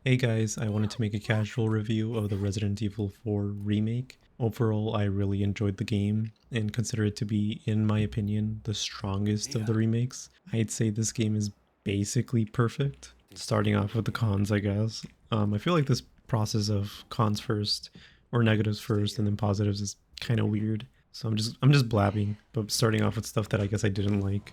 Hey guys, I wanted to make a casual review of the Resident Evil 4 remake. Overall, I really enjoyed the game and consider it to be, in my opinion, the strongest of the remakes. I'd say this game is basically perfect. Starting off with the cons, I guess. I feel like this process of cons first, or negatives first, and then positives is kind of weird. So I'm just blabbing, but starting off with stuff that I guess I didn't like.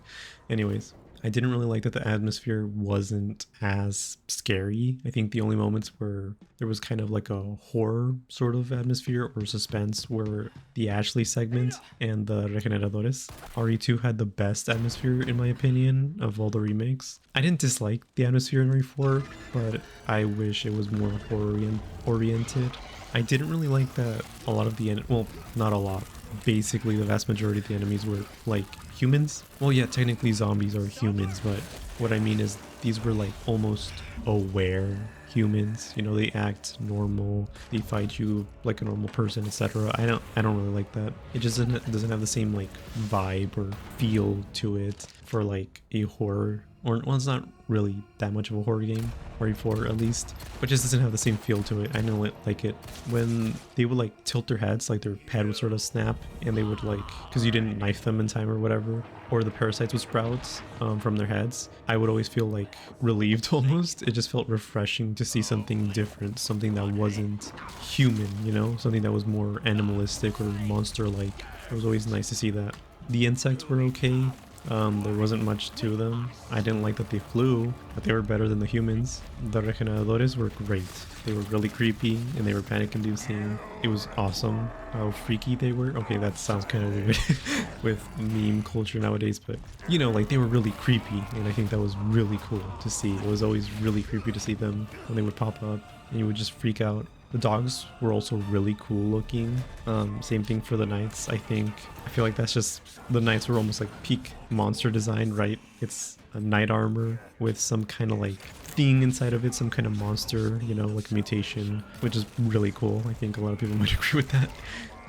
Anyways, I didn't really like that the atmosphere wasn't as scary. I think the only moments where there was kind of like a horror sort of atmosphere or suspense were the Ashley segment and the Regeneradores. RE2 had the best atmosphere in my opinion of all the remakes. I didn't dislike the atmosphere in RE4, but I wish it was more horror oriented. I didn't really like that a lot of the well, not a lot. Basically, the vast majority of the enemies were like humans. Well, yeah, technically zombies are humans, but what I mean is these were like almost aware humans. You know, they act normal, they fight you like a normal person, etc. I don't really like that. It just doesn't have the same like vibe or feel to it for like a horror, or well, it's not really that much of a horror game, RE4 at least, but just doesn't have the same feel to it. I know it like it when they would like tilt their heads, like their head would sort of snap, and they would like, because you didn't knife them in time or whatever, or the parasites would sprout from their heads. I would always feel like relieved almost. It just felt refreshing to see something different, something that wasn't human, you know, something that was more animalistic or monster-like. It was always nice to see that. The insects were okay. There wasn't much to them. I didn't like that they flew, but they were better than the humans. The Regeneradores were great. They were really creepy and they were panic inducing. It was awesome how freaky they were. Okay, that sounds kind of weird with meme culture nowadays, but you know, like they were really creepy, and I think that was really cool to see. It was always really creepy to see them when they would pop up and you would just freak out. The dogs were also really cool looking. Same thing for the knights, I think. I feel like that's just, the knights were almost like peak monster design, right? It's a knight armor with some kind of like thing inside of it, some kind of monster, you know, like mutation, which is really cool. I think a lot of people might agree with that.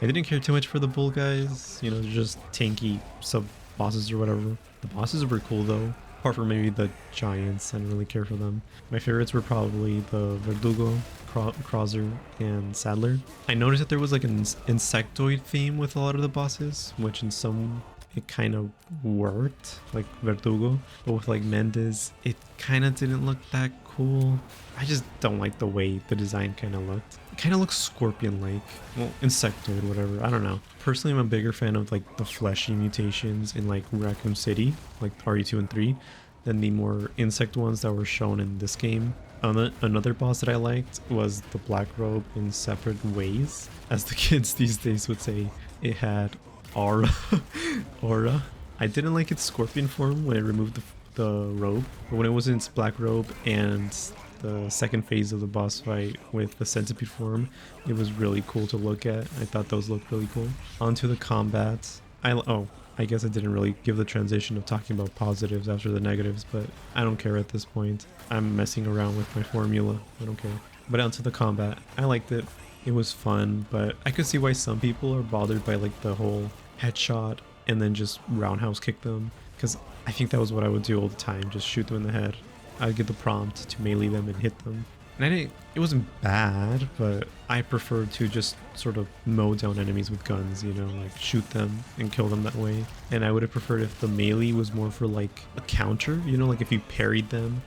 I didn't care too much for the bull guys, you know, they're just tanky sub bosses or whatever. The bosses were cool though. Apart from maybe the giants, I didn't really care for them. My favorites were probably the Verdugo, Krauser, and Sadler. I noticed that there was like an insectoid theme with a lot of the bosses, which in some it kind of worked, like Verdugo, but with like Mendez, it kind of didn't look that cool. I just don't like the way the design kind of looked. It kind of looks scorpion-like, well, insectoid, whatever. I don't know. Personally, I'm a bigger fan of like the fleshy mutations in like Raccoon City, like RE2 and 3, than the more insect ones that were shown in this game. Another boss that I liked was the Black Robe in Separate Ways. As the kids these days would say, it had aura. Aura. I didn't like its scorpion form when it removed the robe, but when it was in its black robe and the second phase of the boss fight with the centipede form, it was really cool to look at. I thought those looked really cool. Onto the combat. I guess I didn't really give the transition of talking about positives after the negatives, but I don't care at this point. I'm messing around with my formula. I don't care. But onto the combat. I liked it. It was fun, but I could see why some people are bothered by like the whole headshot and then just roundhouse kick them, because I think that was what I would do all the time, just shoot them in the head. I'd get the prompt to melee them and hit them. And it wasn't bad, but I prefer to just sort of mow down enemies with guns, you know, like shoot them and kill them that way. And I would have preferred if the melee was more for like a counter, you know, like if you parried them,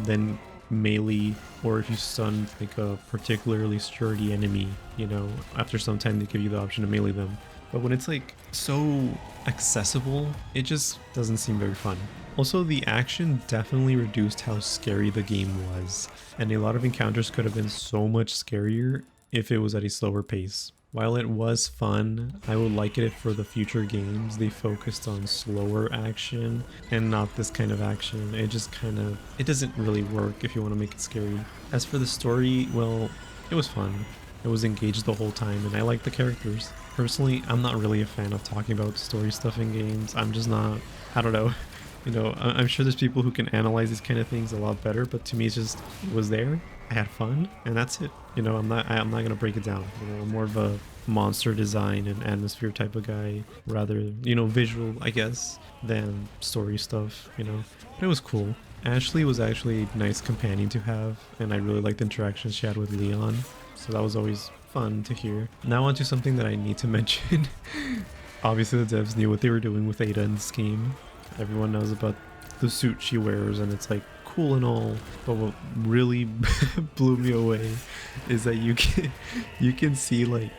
then melee, or if you stunned like a particularly sturdy enemy, you know, after some time they give you the option to melee them. But when it's like so accessible, it just doesn't seem very fun. Also, the action definitely reduced how scary the game was, and a lot of encounters could have been so much scarier if it was at a slower pace. While it was fun, I would like it if for the future games they focused on slower action and not this kind of action. It just it doesn't really work if you want to make it scary. As for the story, well, it was fun. I was engaged the whole time and I liked the characters. Personally, I'm not really a fan of talking about story stuff in games. I'm just not, I don't know. You know, I'm sure there's people who can analyze these kind of things a lot better, but to me it's just, it was there, I had fun, and that's it. You know, I'm not gonna break it down. You know, I'm more of a monster design and atmosphere type of guy, rather, you know, visual, I guess, than story stuff, you know. But it was cool. Ashley was actually a nice companion to have, and I really liked the interactions she had with Leon, so that was always fun to hear. Now onto something that I need to mention. Obviously the devs knew what they were doing with Ada in this game. Everyone knows about the suit she wears, and it's like cool and all, but what really blew me away is that you can see like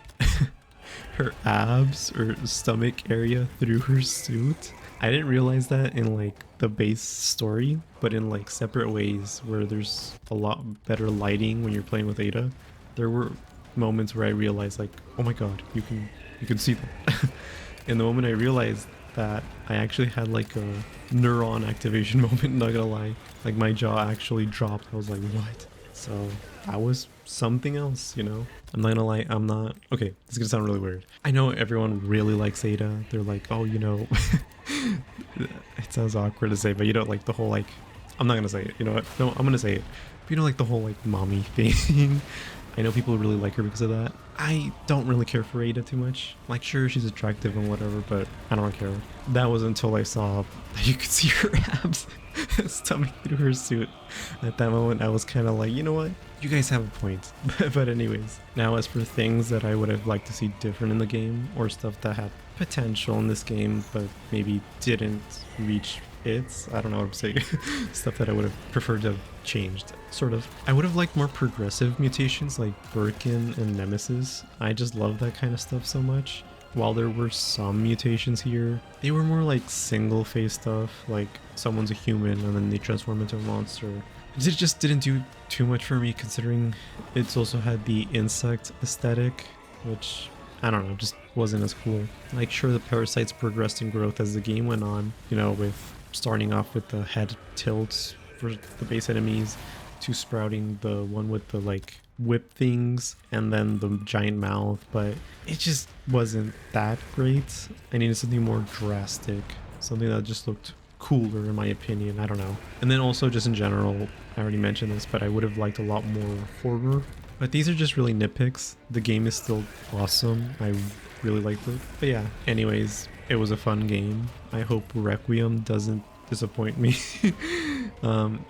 her abs or stomach area through her suit. I didn't realize that in like the base story, but in like separate ways where there's a lot better lighting when you're playing with Ada, there were moments where I realized like, oh my god, you can see that. And the moment I realized that, I actually had like a neuron activation moment, not gonna lie. Like my jaw actually dropped. I was like, what? So that was something else, you know? I'm not gonna lie, I'm not... Okay, this is gonna sound really weird. I know everyone really likes Ada. They're like, oh, you know... It sounds awkward to say, but you know, like the whole like... I'm not gonna say it, you know what? No, I'm gonna say it. But you know, like the whole like mommy thing. I know people really like her because of that. I don't really care for Ada too much. Like, sure, she's attractive and whatever, but I don't care. That was until I saw that you could see her abs stomach through her suit. At that moment, I was kind of like, you know what? You guys have a point. But anyways, now as for things that I would have liked to see different in the game, or stuff that had potential in this game, but maybe didn't reach its, I don't know what I'm saying, stuff that I would have preferred to have changed, sort of. I would have liked more progressive mutations like Birkin and Nemesis. I just love that kind of stuff so much. While there were some mutations here, they were more like single phase stuff, like someone's a human and then they transform into a monster. It just didn't do too much for me, considering it's also had the insect aesthetic, which I don't know, just wasn't as cool. Like, sure, the parasites progressed in growth as the game went on, you know, with starting off with the head tilts for the base enemies, to sprouting the one with the like whip things, and then the giant mouth, but it just wasn't that great. I needed something more drastic, something that just looked cooler in my opinion. I don't know. And then also just in general, I already mentioned this, but I would have liked a lot more horror. But these are just really nitpicks. The game is still awesome. I really liked it. But yeah, anyways, it was a fun game. I hope Requiem doesn't disappoint me.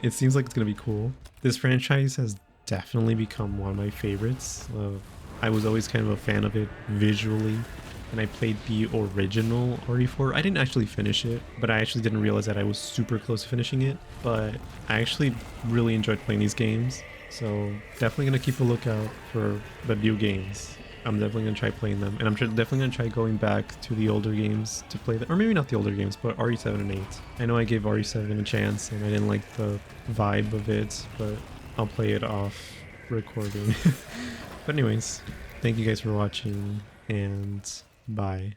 It seems like it's gonna be cool. This franchise has definitely become one of my favorites. I was always kind of a fan of it visually, and I played the original RE4. I didn't actually finish it, but I actually didn't realize that I was super close to finishing it. But I actually really enjoyed playing these games, so definitely gonna keep a lookout for the new games. I'm definitely gonna try playing them, and I'm definitely gonna try going back to the older games to play them, or maybe not the older games, but RE7 and 8. I know I gave RE7 a chance, and I didn't like the vibe of it, but I'll play it off recording. But anyways, thank you guys for watching, and bye.